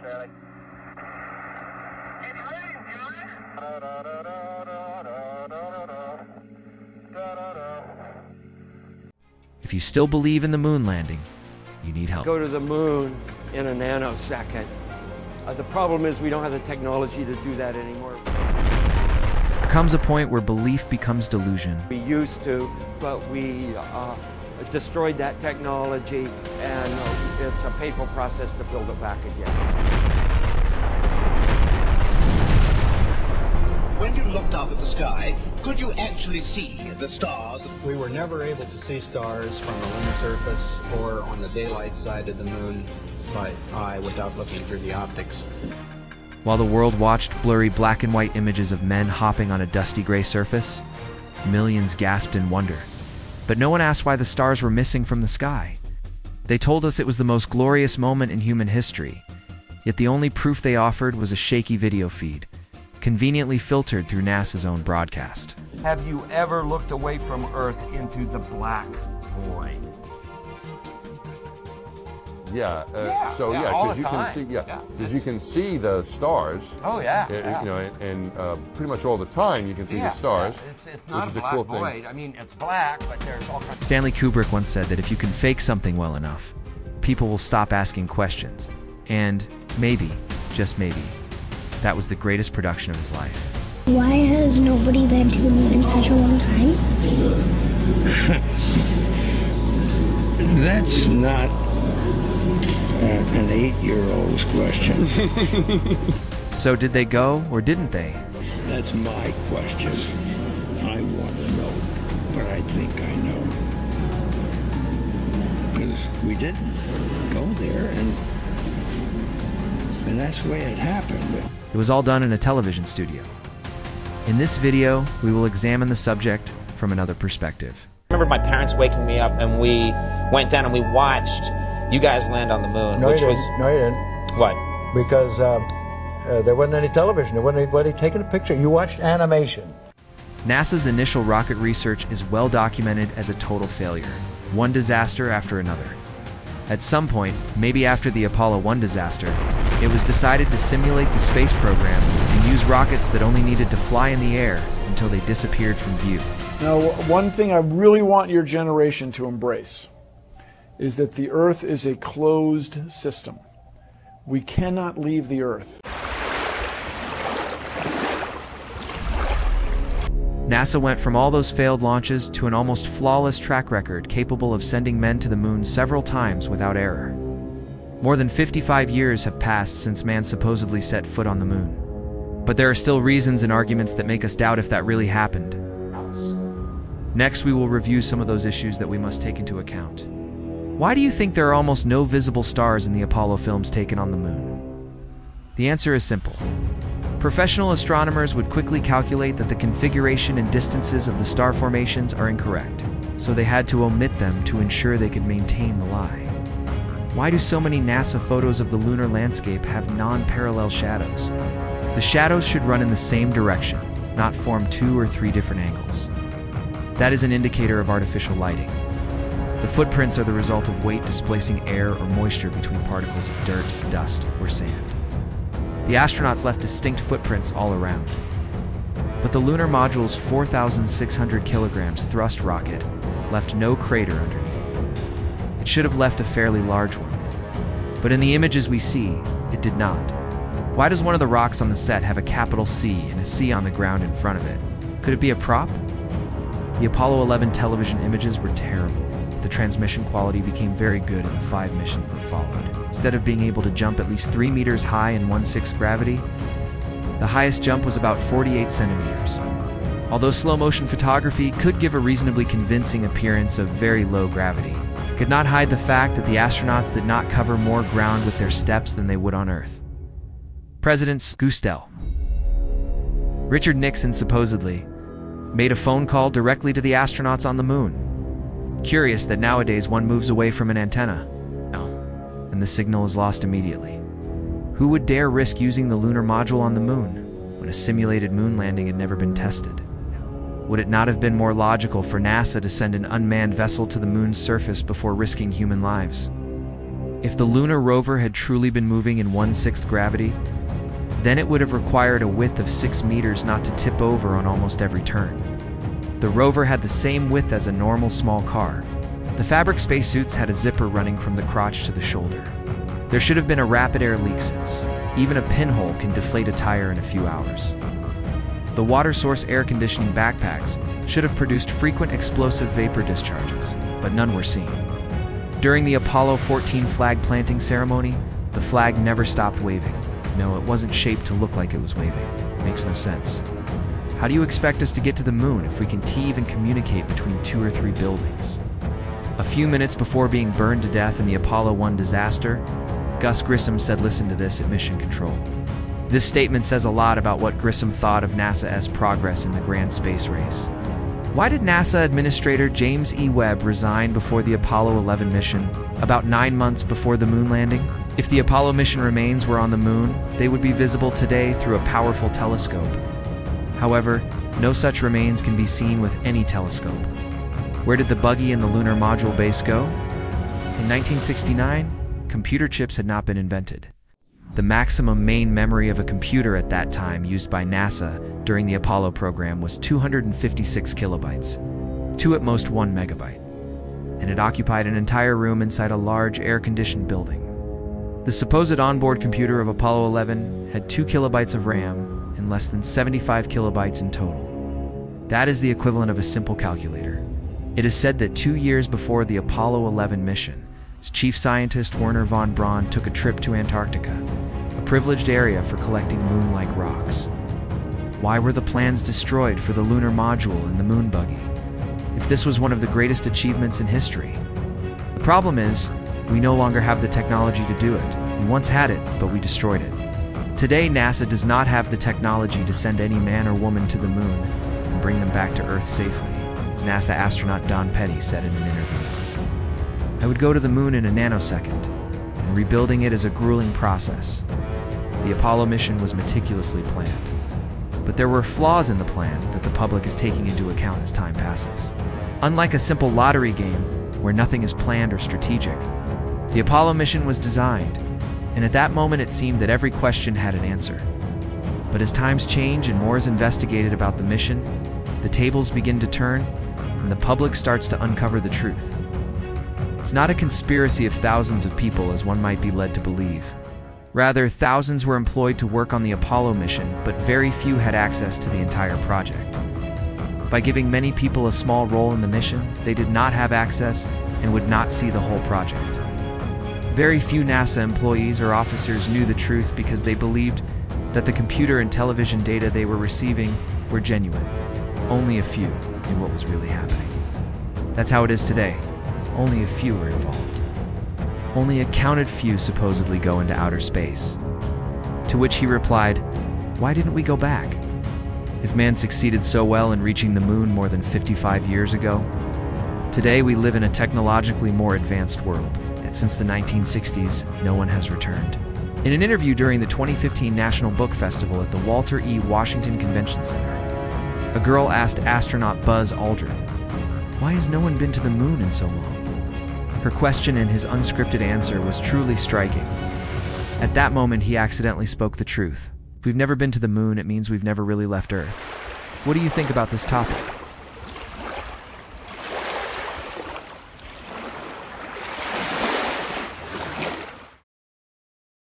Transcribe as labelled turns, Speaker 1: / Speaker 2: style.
Speaker 1: Charlie. It's raining,
Speaker 2: If you still believe in the moon landing, you need help.
Speaker 3: Go to the moon in a nanosecond. The problem is we don't have the technology to do that anymore.
Speaker 2: There comes a point where belief becomes delusion.
Speaker 3: We used to, but we destroyed that technology, and it's a painful process to build it back again.
Speaker 4: When you looked up at the sky, could you actually see the stars?
Speaker 5: We were never able to see stars from the lunar surface or on the daylight side of the moon by eye without looking through the optics.
Speaker 2: While the world watched blurry black and white images of men hopping on a dusty gray surface, millions gasped in wonder. But no one asked why the stars were missing from the sky. They told us it was the most glorious moment in human history, yet the only proof they offered was a shaky video feed, conveniently filtered through NASA's own broadcast.
Speaker 3: Have you ever looked away from Earth into the black void?
Speaker 6: Because you can see, because you can see the stars.
Speaker 3: Oh yeah.
Speaker 6: You know, and pretty much all the time you can see the stars.
Speaker 3: It's not
Speaker 6: which is
Speaker 3: a black
Speaker 6: cool
Speaker 3: void.
Speaker 6: thing.
Speaker 3: I mean, it's black, but there's all kinds.
Speaker 2: Stanley Kubrick once said that if you can fake something well enough, people will stop asking questions. And maybe, just maybe, that was the greatest production of his life.
Speaker 7: Why has nobody been to the moon in such a long time?
Speaker 8: That's not an 8-year-old's question.
Speaker 2: So did they go, or didn't they?
Speaker 8: That's my question. I want to know, but I think I know. Because we didn't go there, and that's the way it happened.
Speaker 2: It was all done in a television studio. In this video, we will examine the subject from another perspective.
Speaker 9: I remember my parents waking me up, and we went down and we watched you guys land on the moon.
Speaker 10: No, you didn't.
Speaker 9: What?
Speaker 10: Because there wasn't any television. There wasn't anybody taking a picture. You watched animation.
Speaker 2: NASA's initial rocket research is well documented as a total failure, one disaster after another. At some point, maybe after the Apollo 1 disaster, it was decided to simulate the space program and use rockets that only needed to fly in the air until they disappeared from view.
Speaker 11: Now, one thing I really want your generation to embrace is that the Earth is a closed system. We cannot leave the Earth.
Speaker 2: NASA went from all those failed launches to an almost flawless track record capable of sending men to the moon several times without error. More than 55 years have passed since man supposedly set foot on the moon. But there are still reasons and arguments that make us doubt if that really happened. Next, we will review some of those issues that we must take into account. Why do you think there are almost no visible stars in the Apollo films taken on the moon? The answer is simple. Professional astronomers would quickly calculate that the configuration and distances of the star formations are incorrect, so they had to omit them to ensure they could maintain the lie. Why do so many NASA photos of the lunar landscape have non-parallel shadows? The shadows should run in the same direction, not form 2 or 3 different angles. That is an indicator of artificial lighting. The footprints are the result of weight displacing air or moisture between particles of dirt, dust, or sand. The astronauts left distinct footprints all around. But the lunar module's 4,600 kilograms thrust rocket left no crater underneath. It should have left a fairly large one. But in the images we see, it did not. Why does one of the rocks on the set have a capital C and a C on the ground in front of it? Could it be a prop? The Apollo 11 television images were terrible. The transmission quality became very good in the 5 missions that followed. Instead of being able to jump at least 3 meters high in 1/6 gravity, the highest jump was about 48 centimeters. Although slow-motion photography could give a reasonably convincing appearance of very low gravity, it could not hide the fact that the astronauts did not cover more ground with their steps than they would on Earth. Presidents Gustel. Richard Nixon supposedly made a phone call directly to the astronauts on the moon. Curious that nowadays one moves away from an antenna, and the signal is lost immediately. Who would dare risk using the lunar module on the moon when a simulated moon landing had never been tested? Would it not have been more logical for NASA to send an unmanned vessel to the moon's surface before risking human lives? If the lunar rover had truly been moving in 1/6 gravity, then it would have required a width of 6 meters not to tip over on almost every turn. The rover had the same width as a normal small car. The fabric spacesuits had a zipper running from the crotch to the shoulder. There should have been a rapid air leak since even a pinhole can deflate a tire in a few hours. The water source air conditioning backpacks should have produced frequent explosive vapor discharges, but none were seen. During the Apollo 14 flag planting ceremony, the flag never stopped waving. No, it wasn't shaped to look like it was waving. Makes no sense. How do you expect us to get to the moon if we can even communicate between 2 or 3 buildings? A few minutes before being burned to death in the Apollo 1 disaster, Gus Grissom said, "Listen to this at Mission Control." This statement says a lot about what Grissom thought of NASA's progress in the grand space race. Why did NASA Administrator James E. Webb resign before the Apollo 11 mission, about 9 months before the moon landing? If the Apollo mission remains were on the moon, they would be visible today through a powerful telescope. However, no such remains can be seen with any telescope. Where did the buggy and the lunar module base go? In 1969, computer chips had not been invented. The maximum main memory of a computer at that time used by NASA during the Apollo program was 256 kilobytes, 2 at most 1 megabyte, and it occupied an entire room inside a large air-conditioned building. The supposed onboard computer of Apollo 11 had 2 kilobytes of RAM and less than 75 kilobytes in total. That is the equivalent of a simple calculator. It is said that 2 years before the Apollo 11 mission, its chief scientist Wernher von Braun took a trip to Antarctica, a privileged area for collecting moon-like rocks. Why were the plans destroyed for the lunar module and the moon buggy, if this was one of the greatest achievements in history? The problem is, we no longer have the technology to do it. We once had it, but we destroyed it. Today, NASA does not have the technology to send any man or woman to the moon and bring them back to Earth safely, as NASA astronaut Don Petty said in an interview. "I would go to the moon in a nanosecond, and rebuilding it is a grueling process." The Apollo mission was meticulously planned, but there were flaws in the plan that the public is taking into account as time passes. Unlike a simple lottery game, where nothing is planned or strategic, the Apollo mission was designed, and at that moment it seemed that every question had an answer. But as times change and more is investigated about the mission, the tables begin to turn, and the public starts to uncover the truth. It's not a conspiracy of thousands of people as one might be led to believe. Rather, thousands were employed to work on the Apollo mission, but very few had access to the entire project. By giving many people a small role in the mission, they did not have access and would not see the whole project. Very few NASA employees or officers knew the truth because they believed that the computer and television data they were receiving were genuine. Only a few knew what was really happening. That's how it is today. Only a few are involved. Only a counted few supposedly go into outer space. To which he replied, "Why didn't we go back? If man succeeded so well in reaching the moon more than 55 years ago, today we live in a technologically more advanced world, and since the 1960s, no one has returned." In an interview during the 2015 National Book Festival at the Walter E. Washington Convention Center, a girl asked astronaut Buzz Aldrin, "Why has no one been to the moon in so long?" Her question and his unscripted answer was truly striking. At that moment, he accidentally spoke the truth. If we've never been to the moon, it means we've never really left Earth. What do you think about this topic?